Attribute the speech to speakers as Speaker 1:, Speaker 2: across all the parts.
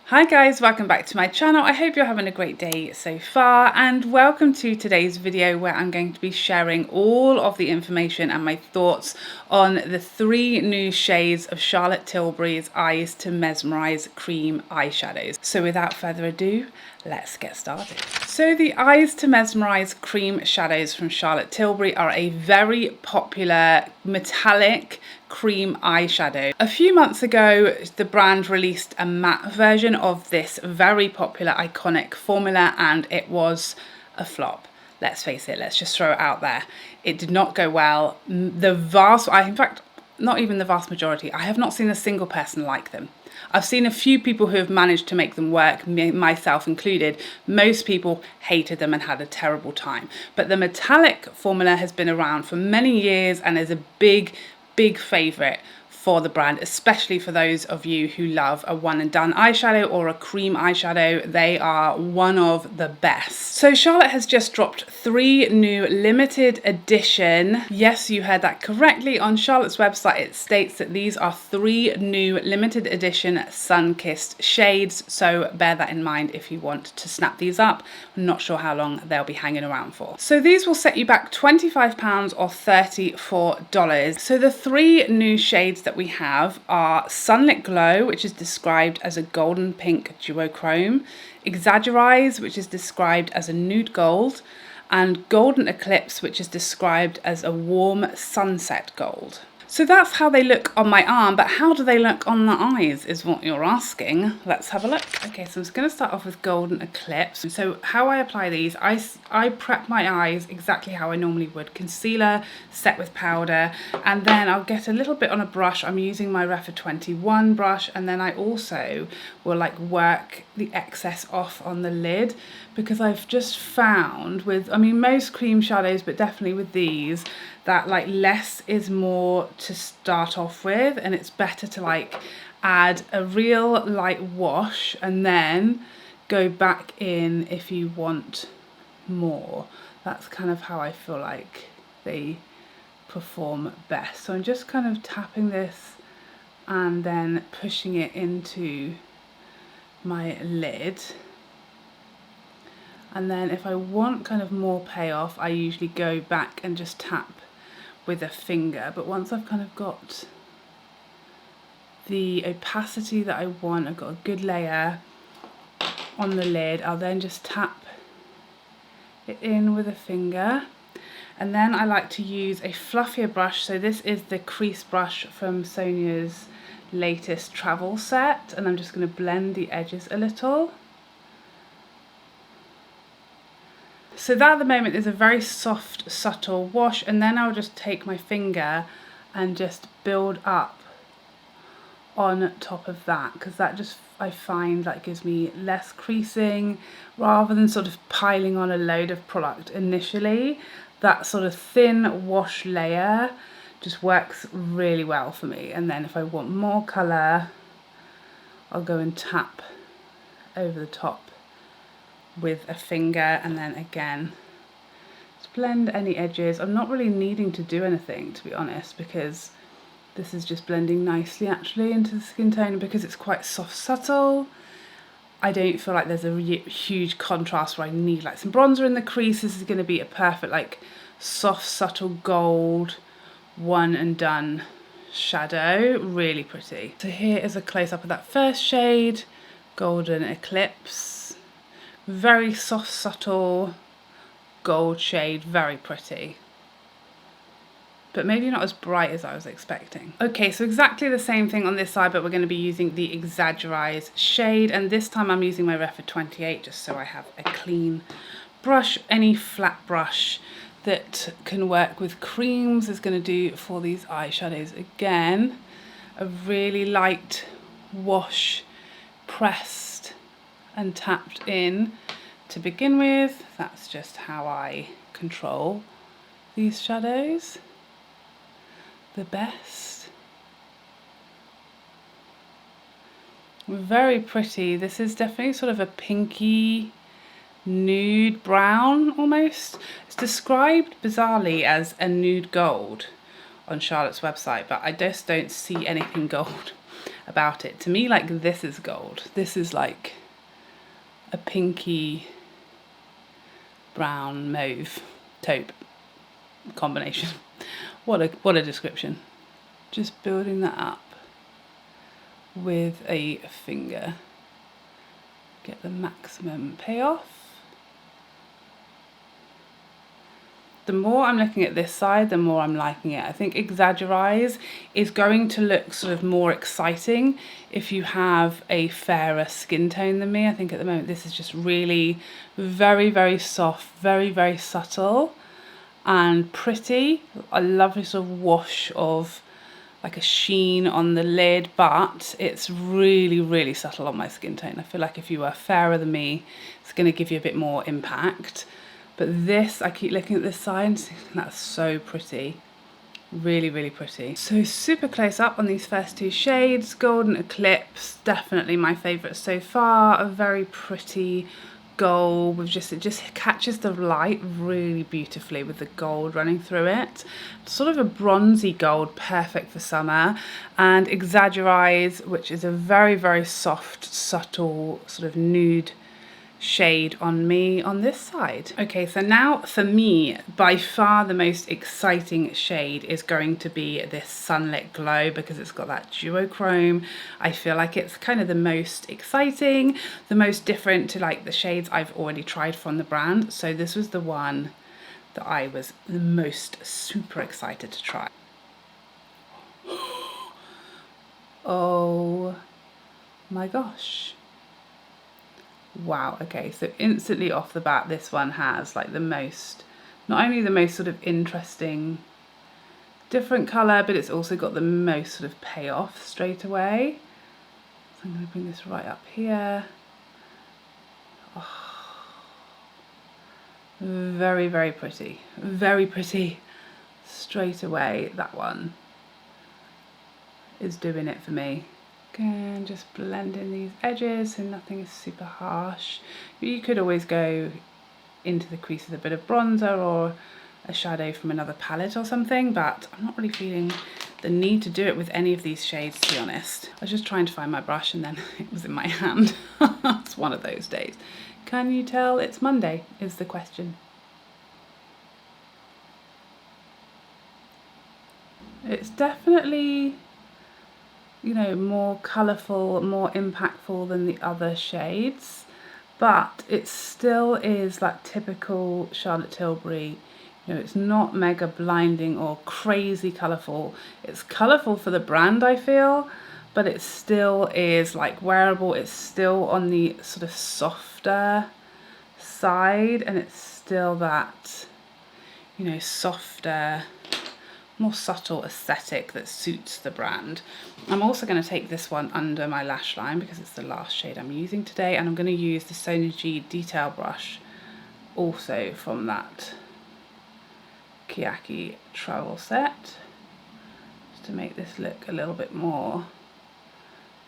Speaker 1: Hi guys, welcome back to my channel. I hope you're having a great day so far, and welcome to today's video where I'm going to be sharing all of the information and my thoughts on the 3 new shades of Charlotte Tilbury's Eyes to Mesmerise cream eyeshadows. So without further ado, let's get started. So the Eyes to Mesmerise cream shadows from Charlotte Tilbury are a very popular metallic cream eyeshadow. A few months ago, the brand released a matte version of this very popular iconic formula, and it was a flop. Let's face it, let's just throw it out there. It did not go well. In fact, not even the vast majority, I have not seen a single person like them. I've seen a few people who have managed to make them work, myself included. Most people hated them and had a terrible time. But the metallic formula has been around for many years and is a big favourite for the brand, especially for those of you who love a one and done eyeshadow or a cream eyeshadow. They are one of the best. So Charlotte has just dropped 3 new limited edition, yes, you heard that correctly, on Charlotte's website it states that these are 3 new limited edition sun-kissed shades, so bear that in mind if you want to snap these up. I'm not sure how long they'll be hanging around for. So these will set you back £25 or $34. So the 3 new shades that we have are Sunlit Glow, which is described as a golden pink duochrome, Exaggereyes, which is described as a nude gold, and Golden Eclipse, which is described as a warm sunset gold. So that's how they look on my arm, but how do they look on the eyes is what you're asking. Let's have a look. Okay, so I'm just going to start off with Golden Eclipse. So how I apply these, I prep my eyes exactly how I normally would. Concealer, set with powder, and then I'll get a little bit on a brush. I'm using my Rephr 21 brush, and then I also will work the excess off on the lid, because I've just found with, most cream shadows, but definitely with these, that less is more to start off with, and it's better to add a real light wash and then go back in if you want more. That's kind of how I feel like they perform best. So I'm just kind of tapping this and then pushing it into my lid. And then if I want kind of more payoff, I usually go back and just tap with a finger. But once I've kind of got the opacity that I want, I've got a good layer on the lid, I'll then just tap it in with a finger. And then I like to use a fluffier brush. So this is the crease brush from Sonia's latest travel set, and I'm just going to blend the edges a little. So that at the moment is a very soft, subtle wash, and then I'll just take my finger and just build up on top of that, because that just, I find that gives me less creasing rather than sort of piling on a load of product initially. That sort of thin wash layer just works really well for me. And then if I want more colour, I'll go and tap over the top with a finger, and then again just blend any edges. I'm not really needing to do anything, to be honest, because this is just blending nicely actually into the skin tone. Because it's quite soft subtle, I don't feel like there's a huge contrast where I need some bronzer in the crease. This is going to be a perfect soft subtle gold one and done shadow. Really pretty. So here is a close-up of that first shade, Golden Eclipse. Very soft, subtle gold shade, very pretty. But maybe not as bright as I was expecting. Okay, so exactly the same thing on this side, but we're going to be using the Exaggereyes shade, and this time I'm using my Rephr 28 just so I have a clean brush. Any flat brush that can work with creams is going to do for these eyeshadows. Again, a really light wash, pressed and tapped in to begin with. That's just how I control these shadows the best. Very pretty. This is definitely sort of a pinky nude brown almost. It's described bizarrely as a nude gold on Charlotte's website, but I just don't see anything gold about it. To me, like, this is gold. This is like a pinky brown mauve taupe combination. What a description. Just building that up with a finger. Get the maximum payoff. The more I'm looking at this side, the more I'm liking it. I think Exaggereyes is going to look sort of more exciting if you have a fairer skin tone than me. I think at the moment this is just really very, very soft, very, very subtle and pretty. A lovely sort of wash of like a sheen on the lid, but it's really, really subtle on my skin tone. I feel like if you are fairer than me, it's going to give you a bit more impact. But this, I keep looking at this side and thinking that's so pretty. Really, really pretty. So super close up on these first two shades. Golden Eclipse, definitely my favourite so far. A very pretty gold with it just catches the light really beautifully with the gold running through it. Sort of a bronzy gold, perfect for summer. And Exaggereyes, which is a very, very soft, subtle, sort of nude shade on me on this side. Okay, so now for me, by far the most exciting shade is going to be this Sunlit Glow, because it's got that duochrome. I feel like it's kind of the most exciting, the most different to like the shades I've already tried from the brand. So this was the one that I was the most super excited to try. Oh my gosh. Wow, okay, so instantly off the bat, this one has like the most, not only the most sort of interesting, different colour, but it's also got the most sort of payoff straight away. So I'm going to bring this right up here. Oh, very, very pretty. Very pretty. Straight away, that one is doing it for me. Again, just blend in these edges so nothing is super harsh. You could always go into the crease with a bit of bronzer or a shadow from another palette or something, but I'm not really feeling the need to do it with any of these shades, to be honest. I was just trying to find my brush and then it was in my hand. It's one of those days. Can you tell it's Monday, is the question. It's definitely, you know, more colourful, more impactful than the other shades, but it still is that typical Charlotte Tilbury. You know, it's not mega blinding or crazy colourful. It's colourful for the brand, I feel, but it still is like wearable. It's still on the sort of softer side, and it's still that, you know, softer, more subtle aesthetic that suits the brand. I'm also going to take this one under my lash line because it's the last shade I'm using today, and I'm going to use the Sonia G detail brush also from that Kiyaki travel set, just to make this look a little bit more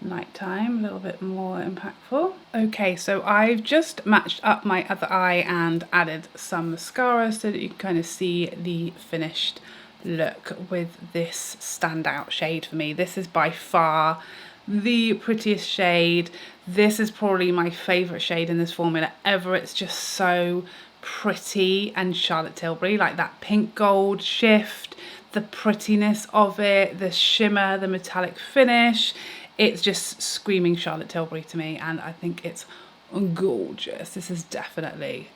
Speaker 1: nighttime, a little bit more impactful. Okay, so I've just matched up my other eye and added some mascara so that you can kind of see the finished look with this standout shade for me. This is by far the prettiest shade. This is probably my favourite shade in this formula ever. It's just so pretty and Charlotte Tilbury, like that pink gold shift, the prettiness of it, the shimmer, the metallic finish. It's just screaming Charlotte Tilbury to me, and I think it's gorgeous. This is definitely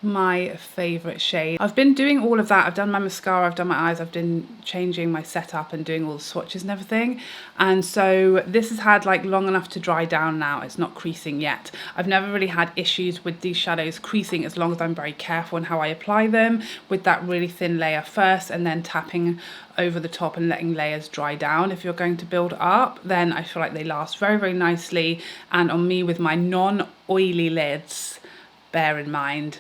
Speaker 1: my favourite shade. I've been doing all of that. I've done my mascara, I've done my eyes, I've been changing my setup and doing all the swatches and everything. And so this has had like long enough to dry down now. It's not creasing yet. I've never really had issues with these shadows creasing as long as I'm very careful in how I apply them, with that really thin layer first and then tapping over the top and letting layers dry down. If you're going to build up, then I feel like they last very, very nicely. And on me with my non-oily lids, bear in mind,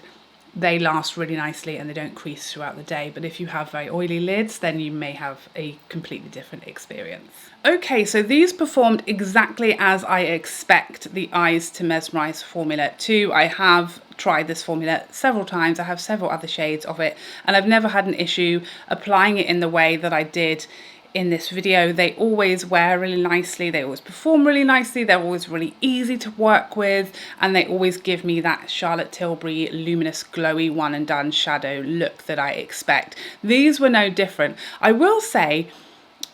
Speaker 1: they last really nicely and they don't crease throughout the day. But if you have very oily lids, then you may have a completely different experience. Okay, so these performed exactly as I expect the Eyes to Mesmerise formula to. I have tried this formula several times. I have several other shades of it, and I've never had an issue applying it in the way that I did in this video. They always wear really nicely, they always perform really nicely, they're always really easy to work with, and they always give me that Charlotte Tilbury luminous glowy one and done shadow look that I expect. These were no different. I will say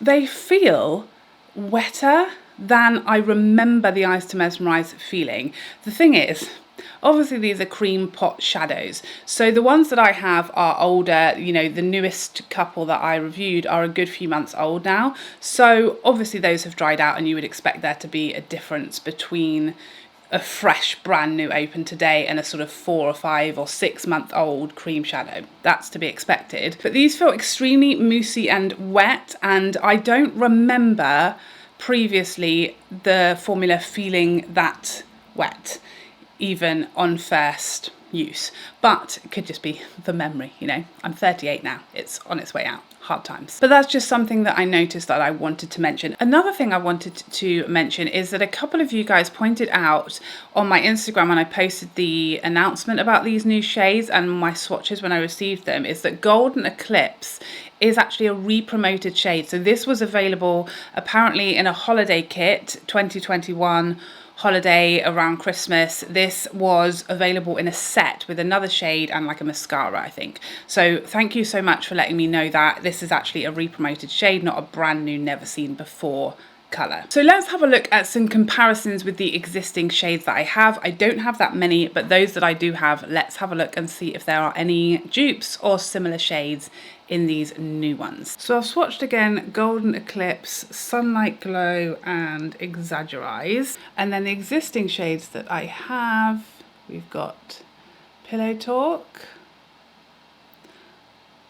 Speaker 1: they feel wetter than I remember the Eyes to Mesmerise feeling. The thing is, obviously these are cream pot shadows, so the ones that I have are older. You know, the newest couple that I reviewed are a good few months old now, so obviously those have dried out, and you would expect there to be a difference between a fresh brand new open today and a sort of 4 or 5 or 6 month old cream shadow. That's to be expected. But these feel extremely moussey and wet, and I don't remember previously the formula feeling that wet, even on first use. But it could just be the memory, you know. I'm 38 now, it's on its way out. Hard times. But that's just something that I noticed that I wanted to mention. Another thing I wanted to mention is that a couple of you guys pointed out on my Instagram when I posted the announcement about these new shades and my swatches when I received them, is that Golden Eclipse is actually a re-promoted shade. So this was available apparently in a holiday kit, 2021 holiday around Christmas. This was available in a set with another shade and like a mascara, I think. So thank you so much for letting me know that this is actually a re-promoted shade, not a brand new, never seen before colour. So let's have a look at some comparisons with the existing shades that I have. I don't have that many, but those that I do have, let's have a look and see if there are any dupes or similar shades in these new ones. So I've swatched again Golden Eclipse, Sunlit Glow and Exaggereyes. And then the existing shades that I have, we've got Pillow Talk,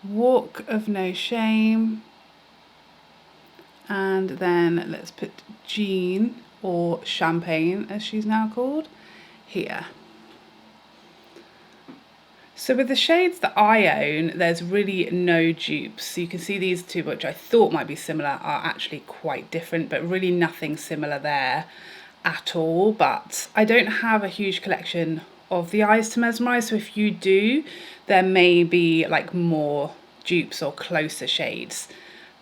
Speaker 1: Walk of No Shame, and then let's put Jean, or Champagne as she's now called, here. So with the shades that I own, there's really no dupes. So you can see these two, which I thought might be similar, are actually quite different, but really nothing similar there at all. But I don't have a huge collection of the Eyes to Mesmerise, so if you do, there may be like more dupes or closer shades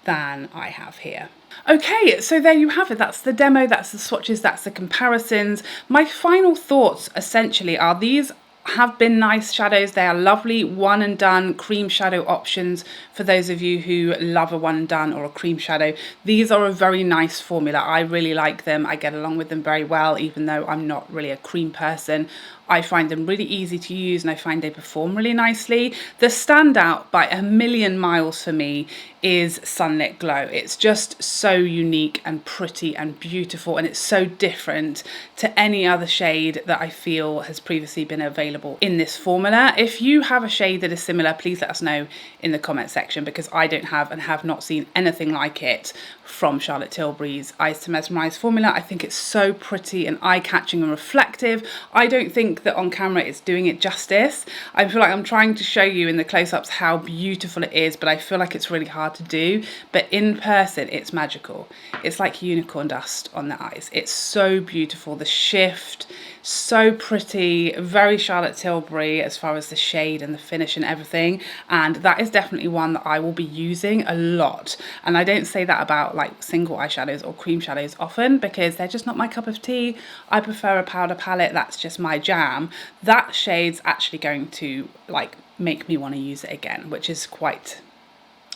Speaker 1: than I have here. Okay, so there you have it. That's the demo, that's the swatches, that's the comparisons. My final thoughts essentially are these have been nice shadows. They are lovely one and done cream shadow options for those of you who love a one and done or a cream shadow. These are a very nice formula. I really like them. I get along with them very well, even though I'm not really a cream person. I find them really easy to use and I find they perform really nicely. The standout by a million miles for me is Sunlit Glow. It's just so unique and pretty and beautiful, and it's so different to any other shade that I feel has previously been available in this formula. If you have a shade that is similar, please let us know in the comment section, because I don't have and have not seen anything like it from Charlotte Tilbury's Eyes to Mesmerise formula. I think it's so pretty and eye-catching and reflective. I don't think that on camera it's doing it justice. I feel like I'm trying to show you in the close-ups how beautiful it is, but I feel like it's really hard to do. But in person, it's magical. It's like unicorn dust on the eyes. It's so beautiful. The shift, so pretty, very Charlotte Tilbury as far as the shade and the finish and everything. And that is definitely one that I will be using a lot. And I don't say that about like single eyeshadows or cream shadows often, because they're just not my cup of tea. I prefer a powder palette. That's just my jam. That shade's actually going to like make me want to use it again, which is quite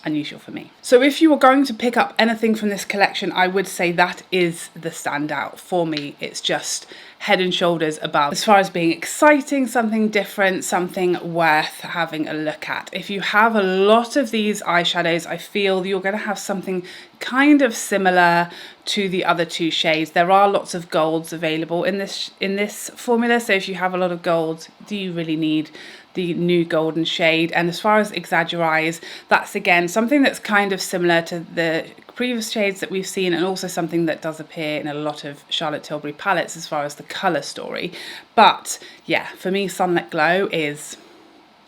Speaker 1: unusual for me. So if you were going to pick up anything from this collection, I would say that is the standout for me. It's just head and shoulders above as far as being exciting, something different, something worth having a look at. If you have a lot of these eyeshadows, I feel you're going to have something kind of similar to the other two shades. There are lots of golds available in this formula, so if you have a lot of golds, do you really need the new golden shade? And as far as Exaggereyes, that's again something that's kind of similar to the previous shades that we've seen, and also something that does appear in a lot of Charlotte Tilbury palettes as far as the colour story. But yeah, for me, Sunlit Glow is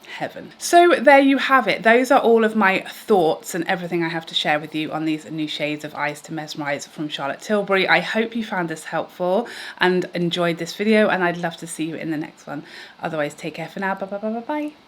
Speaker 1: heaven. So there you have it. Those are all of my thoughts and everything I have to share with you on these new shades of Eyes to Mesmerise from Charlotte Tilbury. I hope you found this helpful and enjoyed this video, and I'd love to see you in the next one. Otherwise, take care for now. Bye bye bye bye bye.